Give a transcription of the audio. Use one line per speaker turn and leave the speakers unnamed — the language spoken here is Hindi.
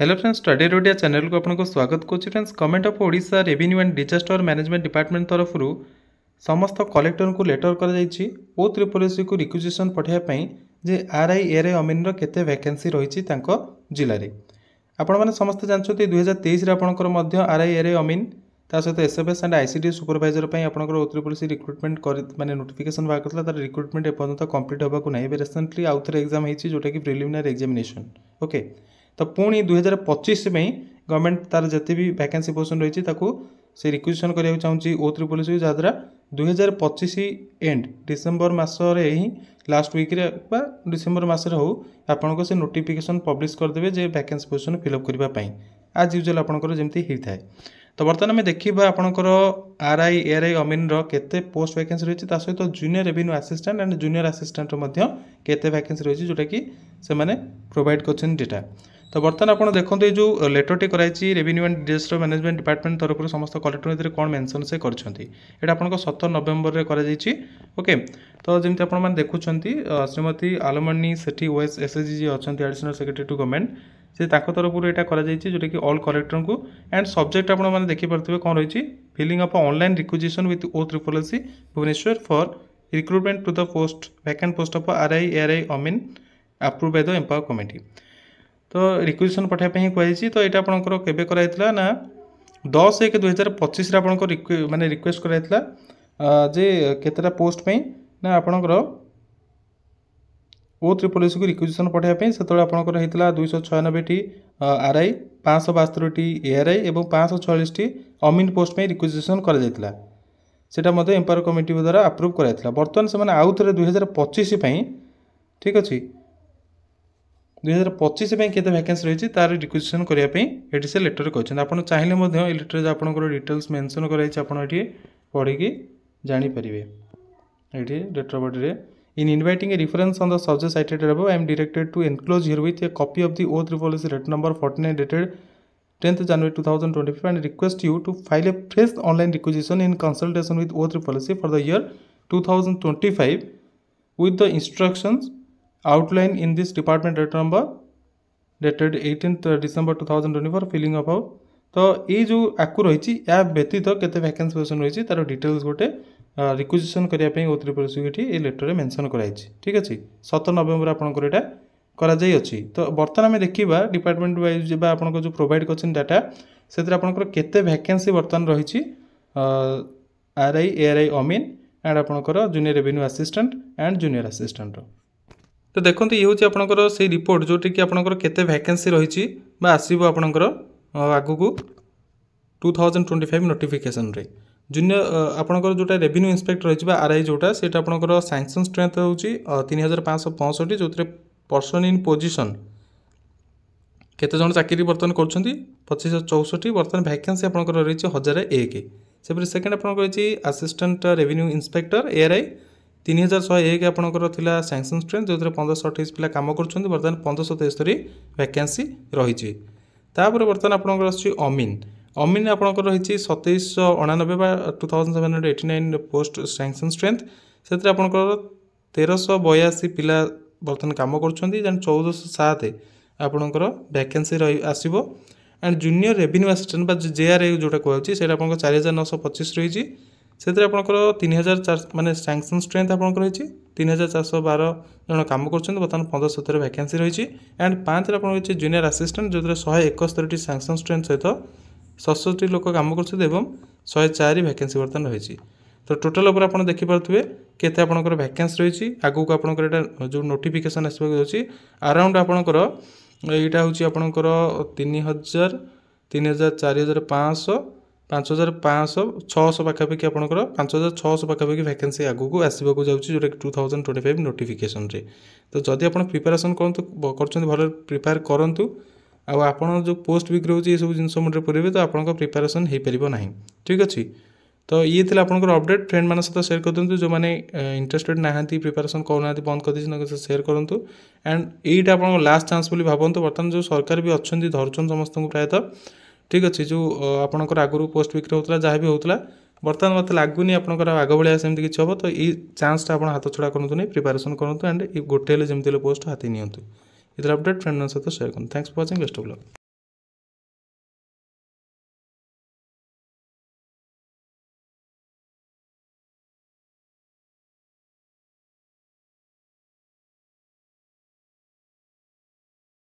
हेलो फ्रेंड्स, स्टडी रोडिया चैनल को आपको स्वागत करुच्ची। Friends, government of Odisha revenue and disaster management department तरफ समस्त कलेक्टर को लेटर कर ओ त्रिपुल को रिक्वेजिशन पठाइबापी जे आरआई एआरआई अमीन केते वैकेंसी रही जिले में। आपण मैंने समस्त जानते 2023 आपंकर आरआई एआरआई अमीन ता सहित एसएफएस एंड आईसीडी सुपरवाइजर आपंकर ओ त्रिपुल रिक्रुटमेंट माने नोटिफिकेशन बाहर करता तार रिक्रुटमेंट एपर्यंत कंप्लीट होगा ना। रिसेंटली आउ थे एग्जाम होती जोटा कि प्रिलिमिनारी एग्जामिनेशन ओके। तो पुणी 2025 में गवर्नमेंट तार जिते भी वैकेंसी पोजिशन रही से रिक्वेजिशन करने चाहिए ओ त्रिपुल जहाँद्वारा 2025 एंड डिसेम्बर मसरे ही लास्ट वीक्रे डिसेम्बर मसरे हो आपको से नोटिफिकेशन पब्लिश करदे जे वैकेंसी पोजिशन फिलअप करने आज यूजुअल आपंकर जमी होता है। तो बर्तमान आम देखा आपंकर आरआई एआरआई अमीन केते पोस्ट वैकेंसी रही सहित junior revenue assistant and junior assistant केते वैकेंसी रही जोटा कि से प्रोवाइड कर डेटा। तो बर्तमान आप देखो ये जो लेटरटी कराई revenue and disaster management department तरफ समस्त कलेक्टर भितर कौन मेंशन से कर 17 नवेम्बर में कर ओके। तो जमी आप देखुं श्रीमती आलमनी सेठी ओएस एसएसजी जी अच्छा एडिशनल सेक्रेटरी टू गवर्नमेंट से तरफ यहाँ जोटा कि ऑल कलेक्टर को एंड सब्जेक्ट आपने देखिपे कौन रही filling up online requisition with O triple C Bhubaneswar for recruitment to the post vacant post of RI ARI अमीन approve by the empower committee. तो रिक्वेजिशन पठाइबा ही कही। तो यहाँ आपंकर केबे कराइला ना 10/1/2025 आपंकर माने रिक्वेस्ट कराइला जे केतेटा पोस्ट पे ना आपंकर ओ त्रिपुल को रिक्वेजिशन पठाइबा से आपंकर होता 296 आरआई 572 एआरआई और 546 अमीन पोस्ट पे रिक्वेजिशन कराइला सेटा एम्पावर कमिटी द्वारा अप्रूव कराइला। बर्तमान से आउ थे 2025 ठीक अच्छे 2025 में केते वैकेंसी रही तार रिक्वेजिशन करने से लेटर कहते हैं। चाहिए लेटर आपंकर डिटेल्स मेंशन कराई पढ़ी जापर ये letter body in inviting a reference on the subject cited above I am directed to enclose herewith a copy of the O triple letter number 49 dated 10th January 2025 and request you to file a fresh online requisition in consultation with O त्रिपुल for the year 2025 with the instructions outline in this department letter number dated 18th December 2024 filling above। तो ये जो आकु रही या व्यतीत केते वैकेंसी पोजिशन रही तार डिटेल्स गोटे रिक्वेजिशन करने ओ त्रिपुल ये लेटर मेंशन कराई ठीक अच्छे 17 नवेम्बर आपंकर यहाँ कराई। तो बर्तमान आम देखा डिपार्टमेंट वाइज आपको जो प्रोवाइड कर डाटा से आपंकर केते वैकेंसी बर्तमान रही आरआई एआरआई अमीन एंड आपंकर junior revenue assistant and junior assistant. तो देखो ये हूँ आपंकर से रिपोर्ट जोटी कि आपंकर केते वैकेंसी रही आसो आपंकर आगू 2025 नोटिफिकेशन रे जूनियर आपंकर जोटा रेवेन्यू इंस्पेक्टर रही आरआई जोटा से आपंकर सैंक्शन स्ट्रेंथ हो 3565 जो पर्सन इन पोजिशन केते जन चाकरी बर्तमान कर 2564 बर्तमान वैकेंसी आपंकर रही 1001 से सेकेंड आपंकर रही असिस्टेंट रेवेन्यू इंस्पेक्टर एआरआई 3101 आपंकर थिला सैंक्शन स्ट्रेंथ जो 1528 पिला काम कर बर्तमान 1573 वैकेंसी रही। तापर बर्तमान आपंकर आसुची अमीन अमीन आपंकर रही 2799 2789 पोस्ट सैंक्शन स्ट्रेंथ से आपंकर 1382 पिला बर्तमान काम कर 1407 आपंकर वैकेंसी आसो एंड जूनियर रेवेन्यू असिस्टेंट जेआरआई जोटा कहूँ से 4925 रही से आपंकर 3004 माने सैंक्शन स्ट्रेंथ आपंकर रही 3412 जन काम कर बर्तमान 1517 वैकेंसी रही एंड 5 रही जूनियर असिस्टेंट जो 171 सैंक्शन स्ट्रेंथ सहित 67 लोक काम कर 104 वैकेंसी बर्तमान रही। तो टोटाल उपर आप देखिपे केते आपंकर वैकेंसी रही आगू को आपंकर जो नोटिफिकेशन आसपाक अराउंड आपंकर यहाँ हूँ आपंकर 3000 3000 4500 5500 600 पाखापाखि आपंकर 5600 पाखापाखि वैकेंसी आगू आसवाक जाऊँगी जोटा कि 2025 नोटिफिकेशन रे। तो जदि आप प्रिपेरेसन कर भल प्रिपेयर करूँ आप जो पोस्ट बिक्री होती सब जिन मुझे पूरे तो आपंकर प्रिपेरेसन हो पार ना ठीक अच्छे। तो ये थी आपंकर अपडेट फ्रेंड मान सहित शेयर कर दिखाँ जो मैंने इंटरेस्टेड ना प्रिपेरेसन करना बंद कर दी शेयर करूँ एंड यहीटा आप लास्ट चांस बोली भावतु बर्तमान जो सरकार भी अच्छा धरछन समस्त प्रायतः ठीक अच्छे जो आपंकर आगुरी पोस्ट बिक्री होता जहाँ भी होता बर्तमान मत लगुनि आपंकर आग भाया सेमती किसी हम। तो ये चांसटा आप हाथ छड़ा करूँ नहीं प्रिपेरेसन करूँ एंड गोटे जमी पोस्ट हाथी नियंतु। ये अपडेट फ्रेंड सहित शेयर करूँ। Thanks for watching best of luck.